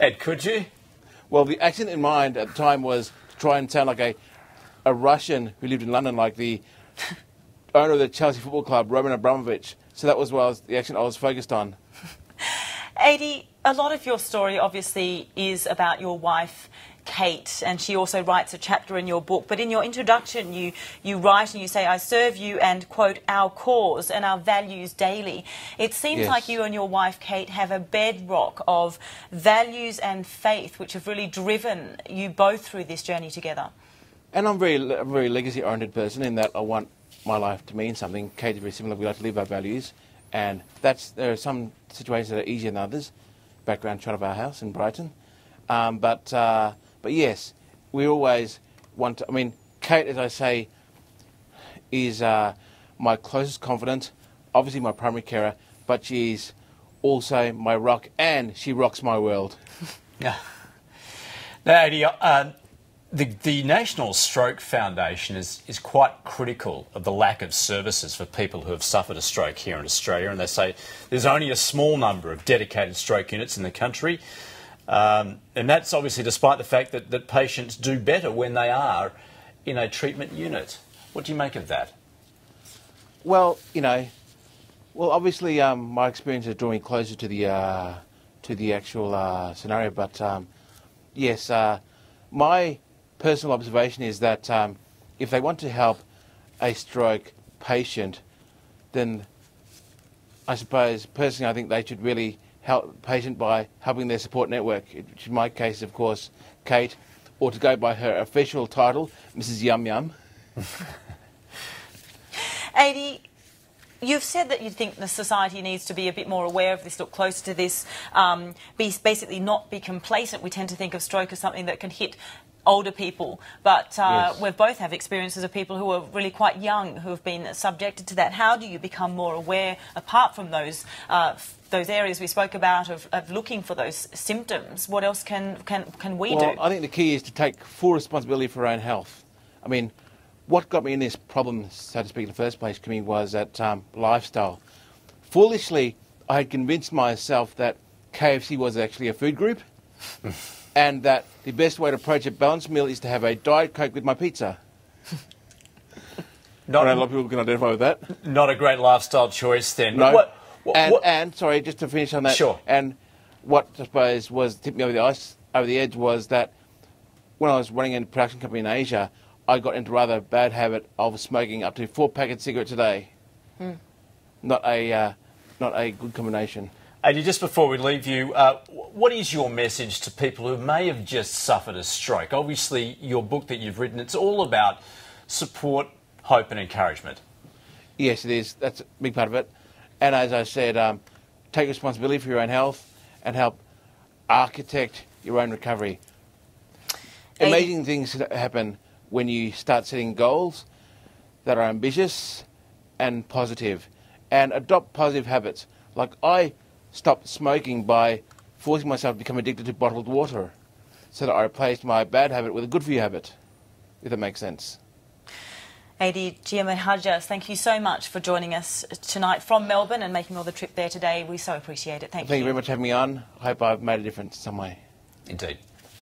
Ed, could you? Well, the accent in mind at the time was to try and sound like a Russian who lived in London, like the owner of the Chelsea Football Club, Roman Abramovich. So that was the accent I was focused on. Ade, a lot of your story obviously is about your wife, Kate, and she also writes a chapter in your book. But in your introduction, you write and you say, I serve you and, quote, our cause and our values daily. It seems like you and your wife, Kate, have a bedrock of values and faith which have really driven you both through this journey together. And I'm a very legacy-oriented person in that I want my life to mean something. Kate is very similar. We like to live our values. And there are some situations that are easier than others. Background shot of our house in Brighton. But yes, we always want to... I mean, Kate, as I say, is my closest confidant, obviously my primary carer, but she's also my rock, and she rocks my world. Now, Ade, the National Stroke Foundation is quite critical of the lack of services for people who have suffered a stroke here in Australia, and they say there's only a small number of dedicated stroke units in the country. And that's obviously despite the fact that patients do better when they are in a treatment unit. What do you make of that? Well, obviously my experience is drawing closer to the actual scenario, but yes, my personal observation is that if they want to help a stroke patient, then I suppose personally I think they should really help the patient by helping their support network, which in my case, of course, Kate, or to go by her official title, Mrs. Yum Yum. Ade, you've said that you think the society needs to be a bit more aware of this, look closer to this, basically not be complacent. We tend to think of stroke as something that can hit older people, but we both have experiences of people who are really quite young who have been subjected to that. How do you become more aware, apart from those areas we spoke about of looking for those symptoms? What else can we do? Well, I think the key is to take full responsibility for our own health. I mean, what got me in this problem, so to speak, in the first place, to me, was that lifestyle. Foolishly, I had convinced myself that KFC was actually a food group and that the best way to approach a balanced meal is to have a Diet Coke with my pizza. I know a lot of people can identify with that. Not a great lifestyle choice then. No. And sorry, just to finish on that. Sure. And what I suppose was tipped me over the edge was that when I was running a production company in Asia, I got into a rather bad habit of smoking up to 4 packets of cigarettes a day. Not a good combination. Ade, just before we leave you, what is your message to people who may have just suffered a stroke? Obviously, your book that you've written, it's all about support, hope and encouragement. Yes, it is. That's a big part of it. And as I said, take responsibility for your own health and help architect your own recovery. Amazing things happen when you start setting goals that are ambitious and positive, and adopt positive habits. Like I stopped smoking by forcing myself to become addicted to bottled water, so that I replaced my bad habit with a good for you habit, if that makes sense. Ade Djajamihardja, thank you so much for joining us tonight from Melbourne and making all the trip there today. We so appreciate it. Thank you. Thank you very much for having me on. I hope I've made a difference in some way. Indeed.